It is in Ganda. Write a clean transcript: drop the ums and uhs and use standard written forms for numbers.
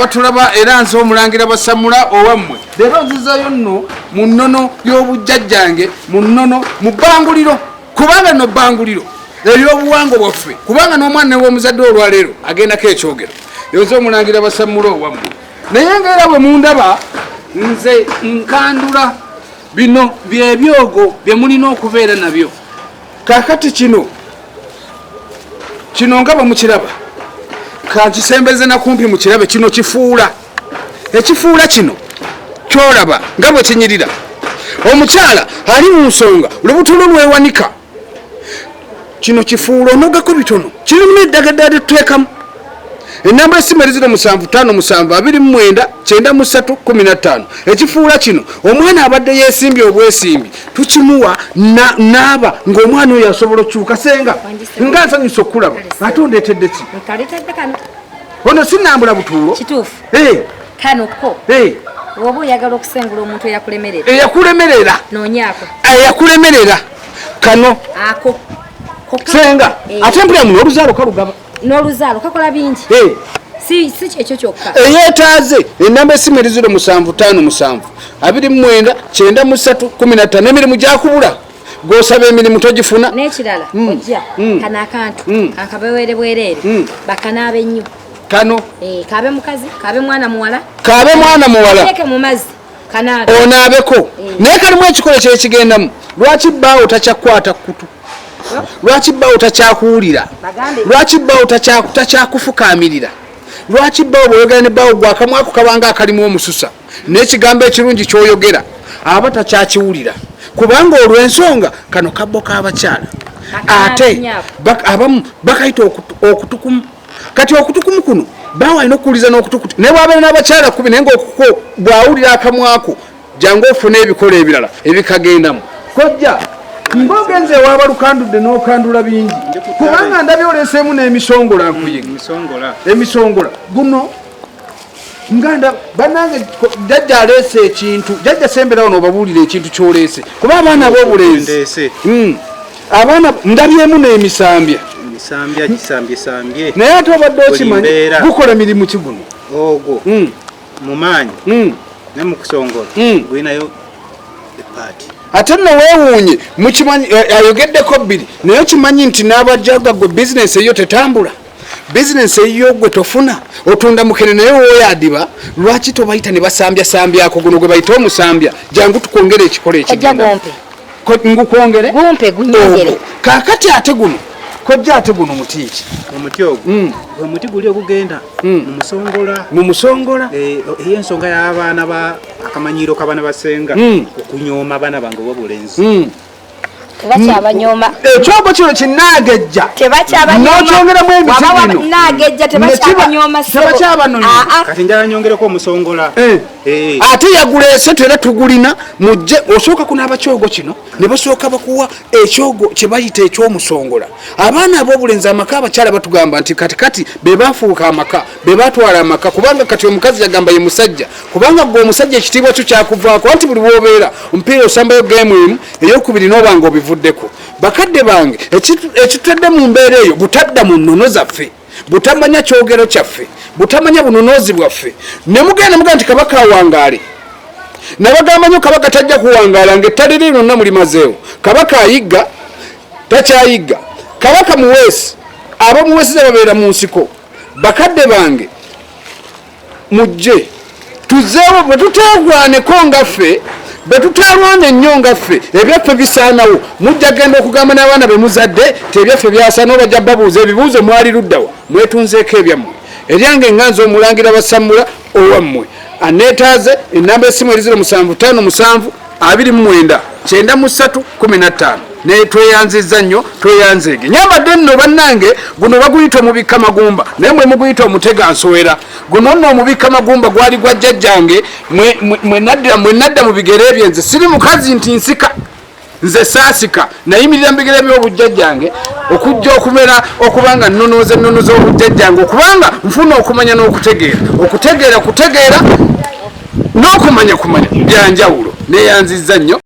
Watulaba era nso omulangira basamula owamwe lero nzizayo nno mu nnono y'obujjajjange mu nnono mu bbanguliro kubanga no bbanguliro ery'obuwango bwaffe kubanga n'omwana w'omuzadde olwaleero agendako ekyogero yonze omulangira basamula owamwe naye ngaera bwe mundaba nze nkandula bino byebyogo bye mulina okubeera nabyo kaakati kino nga bamukiraba kankisembeze nakumpi mu kirabe kino kifuula ekifuula kino kyolaba nga bwe kinyirira omukyala ali mu nsonga olubutulo lwewanika kino kifuula onogako bitono kirimu n'eddagala lyetuteekamu enamba esimu erizira 75299315 ekifuula kino omwana abadde yeesimbye obwesimbi tukimuwa naaba ng'omwana oyo asobola okukyuka senga nga nsanyusa okulaba ate ondeetedde ki ono sinambula butuulo kituufu kano ko oba oyagala okusengula omuntu eyakulemerera noonyaako eyakulemerera kano ako senga ate mpulira muno oluzaalo kalugaba n'oluzaalo kakola bingi si kyekyo kyokka eyeetaaze enamba esimu eriziro 75299315 emirimu gyakubula gw'osaba emirimu togifuna n'ekirala ojja kano akantu akabeweere bwereere bakanaabe nnyo kano kaabe mukazi kaabe mwana muwala eke mu mazzi kanaabe onaabeko naye kalimu ekikolo kyekigendamu lwaki bbaawo takyakwata kutu lwaki bbaawo takyakuwulira lwaki bbaawo takyakufukaamirira lwaki bbaawo bw'oyogera ne bbaawo gwakamwako kabanga akalimu omususa n'ekigambo ekirungi ky'oyogera aba takyakiwulira kubanga olw'ensonga kano kabbo k'abakyala ate abamu bakayita okutukumu kati okutukumu kuno bbaawo alina okuwuliza n'okutukuta naye bw'abeera n'abakyala kubi naye ng'okuko bw'awulira akamwako jangu ofune ebikola ebirala ebikagendamu kojja ng'ogenze ewaaba lukandudde n'okandula bingi kubanga ndabye oleeseemu n'emisongola nkuyiga emisongola guno nganda bannange jjajja aleese ekintu jjajja semberawo n'obabuulira ekintu ky'oleese kuba abaana b'obulenzi abaana ndabyemu n'emisambya naye ate obadde okimanyi gukola mirimu ki guno ogwo mumaanyi ne mu kusongola gulinayo epaati ate nno weewuunye mukimanyi ayogeddeko bbiri naye kimanyi nti n'abajaga gwe bizinesi eyo tetambula bizinesi eyo gwe tofuna otunda mukene naye woyadiba lwaki tobayita ne basambyasambyako guno gwe bayita omusambya jangu tukwongere ekikola ekigenda ngukwongere gumpe gunyongere kaakati ate guno kojja ate guno muti ki omuti ogwo omuti guli ogugenda mu musongola ey'ensonga y'abaana akamanyiiro k'abaana basenga okunyooma abaana bange ob'obulenzi tebakyabanyooma ekyogo kino kinnaagejja n'okyongeramu kati njala nyongereko omusongola ate yaguleese era tugulina mujje osooka kunaaba kyogo kino ne basooka bakuwa ekyogo kye bayita eky'omusongola abaana ab'obulenzi amaka abakyala batugamba nti katikati be baafuuka amaka be baatwala amaka kubanga kati omukazi yagamba ye musajja kubanga gwe omusajja ekitiibwa kyo kyakuvaako anti buli bw'obeera omupiira osambayo geemu emu ey'okubiri n'obanga obivuddeko bakadde bange ekitudde mu mbeera eyo butadda mu nnono zaffe butamanya kyogero kyaffe butamanya bunonoozi bwaffe ne mugenda muga nti kabaka awangaale nabagamba nnyo kabaka tajja kuwangaala ng'ettale lino nna mulimazeewo kabaka ayigga takyayigga kabaka muweesi abamuweesiza babeera mu nsiko bakadde bange mujje tuzeewo bwe tuteegwaneko ngaffe bwe tutalwanya ennyo ngaffe ebyaffe bisaanawo mujja genda okugamba n'abaana be muzadde tebyaffe byasaanawo bajja babuuza ebibuuzo mwali luddawa mwetunzeeko ebyammwe eryange nganza omulangira basamula owammwe aneetaaze enamba esimu eriziro 75299315 naye tweyanzizza nnyo tweyanzeege nyambadde nno bannange guno baguyita omubikka magumba naye mwe muguyita omutega nsowera guno nno omubikka magumba gwali gwa jjajjange mwe nadda mu bigere ebye nze siri mukazi nti nsika nze saasika nayimirira mu bigere by'obujjajjange okujja okumera okubanga nnonooza ennono z'obujjajjange okubanga nfuna okumanya n'okutegeera kutegeera n'okumanya byanjawulo neeyanzizza nnyo